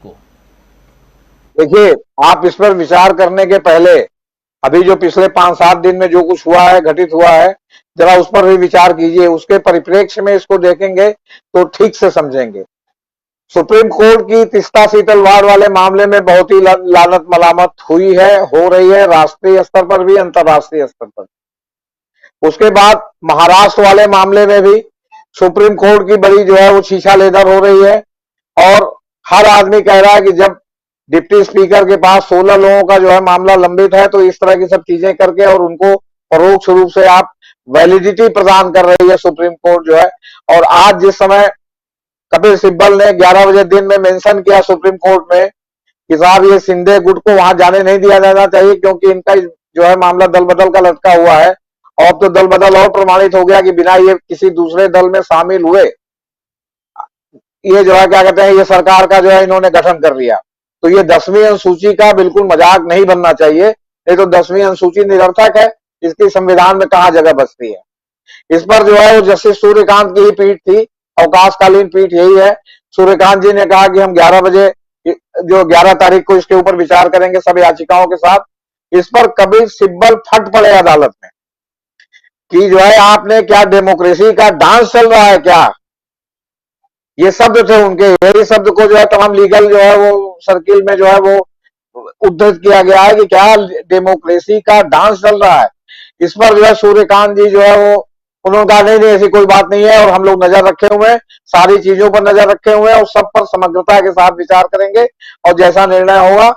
को। देखिए, आप इस पर विचार करने के पहले अभी जो पिछले 5-7 दिन में जो कुछ हुआ है, घटित हुआ है, जरा उस पर भी विचार कीजिए। उसके परिप्रेक्ष्य में इसको देखेंगे तो ठीक से समझेंगे। सुप्रीम कोर्ट की तीस्ता शीतल वाड़ वाले मामले में बहुत ही लानत मलामत हुई है, हो रही है, राष्ट्रीय स्तर पर भी, अंतर्राष्ट्रीय स्तर पर। उसके बाद महाराष्ट्र वाले मामले में भी सुप्रीम कोर्ट की बड़ी जो है वो शीशा लेदर हो रही है। और हर आदमी कह रहा है कि जब डिप्टी स्पीकर के पास 16 लोगों का जो है मामला लंबित है, तो इस तरह की सब चीजें करके और उनको परोक्ष रूप से आप वैलिडिटी प्रदान कर रही है सुप्रीम कोर्ट जो है। और आज जिस समय कपिल सिब्बल ने 11 बजे दिन में मेंशन किया सुप्रीम कोर्ट में कि साहब ये सिंधे गुट को वहां जाने नहीं दिया जाना चाहिए क्योंकि इनका जो है मामला दल बदल का लटका हुआ है। और अब तो दल बदल और प्रमाणित हो गया कि बिना ये किसी दूसरे दल में शामिल हुए ये जो है क्या कहते हैं, ये सरकार का जो है इन्होंने गठन कर लिया। तो ये 10वीं अनुसूची का बिल्कुल मजाक नहीं बनना चाहिए। नहीं तो 10वीं अनुसूची निरर्थक है, इसकी संविधान में कहां जगह बचती है। इस पर जो है वो जस्टिस सूर्यकांत की ही पीठ थी, अवकाशकालीन पीठ यही है। सूर्यकांत जी ने कहा कि हम 11 बजे जो 11 तारीख को इसके ऊपर विचार करेंगे सब याचिकाओं के साथ। इस पर कपिल सिब्बल फट पड़े अदालत में कि जो है आपने क्या डेमोक्रेसी का डांस चल रहा है क्या। ये शब्द थे उनके, यही शब्द को जो है तमाम लीगल जो है वो सर्किल में जो है वो उद्धृत किया गया है कि क्या डेमोक्रेसी का डांस चल रहा है। इस पर जो है सूर्यकांत जी जो है वो उन्होंने कहा नहीं नहीं ऐसी कोई बात नहीं है और हम लोग नजर रखे हुए हैं, सारी चीजों पर नजर रखे हुए हैं और सब पर समग्रता के साथ विचार करेंगे और जैसा निर्णय होगा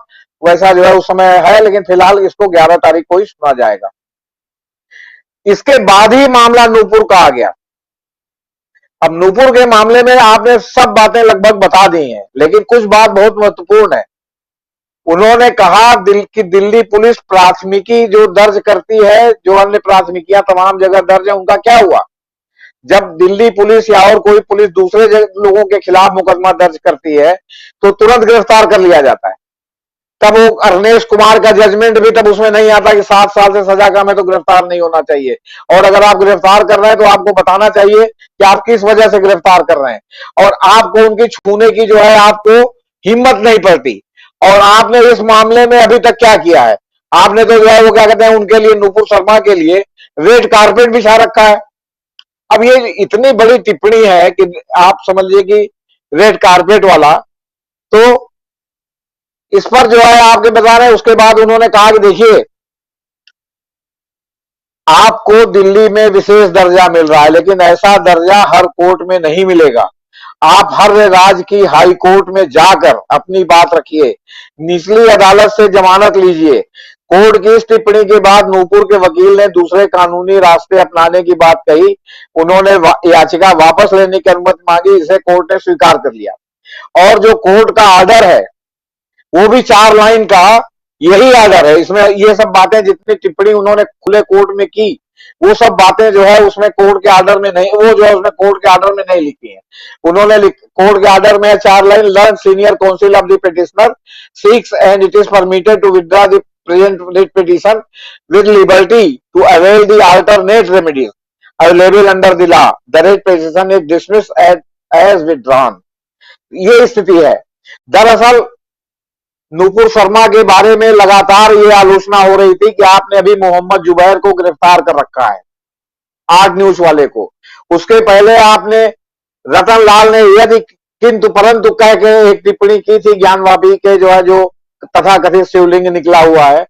वैसा जो है उस समय है, लेकिन फिलहाल इसको 11 तारीख को ही सुना जाएगा। इसके बाद ही मामला नूपुर का आ गया। अब नूपुर के मामले में आपने सब बातें लगभग बता दी हैं, लेकिन कुछ बात बहुत महत्वपूर्ण है। उन्होंने कहा कि दिल्ली पुलिस प्राथमिकी जो दर्ज करती है, जो अन्य प्राथमिकियां तमाम जगह दर्ज है, उनका क्या हुआ। जब दिल्ली पुलिस या और कोई पुलिस दूसरे लोगों के खिलाफ मुकदमा दर्ज करती है तो तुरंत गिरफ्तार कर लिया जाता है। तब वो अरनेश कुमार का जजमेंट भी तब उसमें नहीं आता कि 7 साल से सजा कम है तो गिरफ्तार नहीं होना चाहिए। और अगर आप गिरफ्तार कर रहे हैं तो आपको बताना चाहिए कि आप किस वजह से गिरफ्तार कर रहे हैं। और आपको उनकी छूने की जो है आपको हिम्मत नहीं पड़ती। और आपने इस मामले में अभी तक क्या किया है, आपने तो जो है वो क्या कहते हैं उनके लिए, नुपुर शर्मा के लिए रेड कारपेट बिछा रखा है। अब ये इतनी बड़ी टिप्पणी है कि आप समझिए कि रेड कारपेट वाला। तो इस पर जो है आपके बता रहे हैं, उसके बाद उन्होंने कहा कि देखिए आपको दिल्ली में विशेष दर्जा मिल रहा है, लेकिन ऐसा दर्जा हर कोर्ट में नहीं मिलेगा। आप हर राज्य की हाई कोर्ट में जाकर अपनी बात रखिए, निचली अदालत से जमानत लीजिए। कोर्ट की इस टिप्पणी के बाद नूपुर के वकील ने दूसरे कानूनी रास्ते अपनाने की बात कही। उन्होंने याचिका वापस लेने की अनुमति मांगी, इसे कोर्ट ने स्वीकार कर लिया। और जो कोर्ट का ऑर्डर है वो भी 4 लाइन का यही ऑर्डर है। इसमें ये सब बातें जितनी टिप्पणी उन्होंने खुले कोर्ट में की वो सब बातें जो है उसमें कोर्ट के ऑर्डर में नहीं, वो जो है उसमें कोर्ट के ऑर्डर में नहीं लिखी है। उन्होंने कोर्ट के ऑर्डर में 4 line, learned senior counsel of the petitioner seeks and it is permitted to withdraw the present petition with liberty to avail the alternate remedies available under the law. The writ petition is dismissed as withdrawn. ये स्थिति है। दरअसल नूपुर शर्मा के बारे में लगातार ये आलोचना हो रही थी कि आपने अभी मोहम्मद जुबैर को गिरफ्तार कर रखा है, आर्ट न्यूज वाले को। उसके पहले आपने रतन लाल ने यदि किंतु परंतु कह के एक टिप्पणी की थी ज्ञानवापी के जो है जो तथाकथित शिवलिंग निकला हुआ है,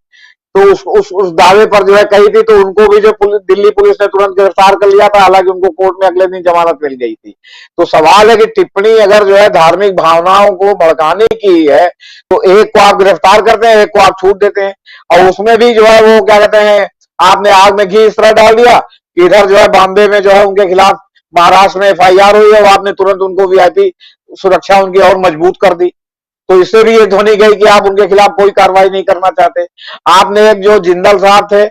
तो उस दावे पर जो है कही थी। तो उनको भी जो दिल्ली पुलिस ने तुरंत गिरफ्तार कर लिया था, हालांकि उनको कोर्ट में अगले दिन जमानत मिल गई थी। तो सवाल है कि टिप्पणी अगर जो है धार्मिक भावनाओं को भड़काने की है तो एक को आप गिरफ्तार करते हैं, एक को आप छूट देते हैं। और उसमें भी जो है वो क्या कहते हैं, आपने आग में घी इस तरह डाल दिया कि इधर जो है बॉम्बे में जो है उनके खिलाफ महाराष्ट्र में FIR हुई है, वो आपने तुरंत उनको VIP सुरक्षा उनकी और मजबूत कर दी। तो इससे भी ये ध्वनि गई कि आप उनके खिलाफ कोई कार्रवाई नहीं करना चाहते। आपने एक जो जिंदल साहब थे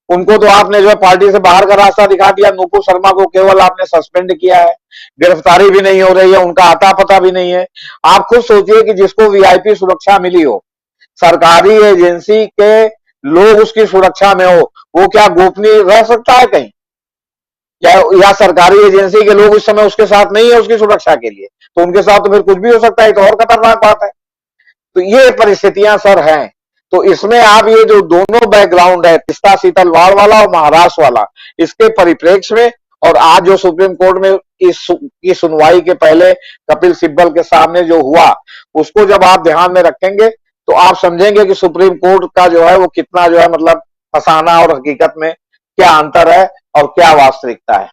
उनको तो आपने जो है पार्टी से बाहर का रास्ता दिखा दिया। नूपुर शर्मा को केवल आपने सस्पेंड किया है, गिरफ्तारी भी नहीं हो रही है, उनका आता पता भी नहीं है। आप खुद सोचिए कि जिसको VIP सुरक्षा मिली हो, सरकारी एजेंसी के लोग उसकी सुरक्षा में हो, वो क्या गोपनीय रह सकता है कहीं? या सरकारी एजेंसी के लोग इस समय उसके साथ नहीं है उसकी सुरक्षा के लिए, तो उनके साथ तो फिर कुछ भी हो सकता है। तो और खतरनाक बात है। तो ये परिस्थितियां सर हैं। तो इसमें आप ये जो दोनों बैकग्राउंड है, तीस्ता सीतलवाड़ वाला और महाराष्ट्र वाला, इसके परिप्रेक्ष्य में और आज जो सुप्रीम कोर्ट में की सुनवाई के पहले कपिल सिब्बल के सामने जो हुआ, उसको जब आप ध्यान में रखेंगे तो आप समझेंगे कि सुप्रीम कोर्ट का जो है वो कितना जो है मतलब फसाना और हकीकत में क्या अंतर है और क्या वास्तविकता है।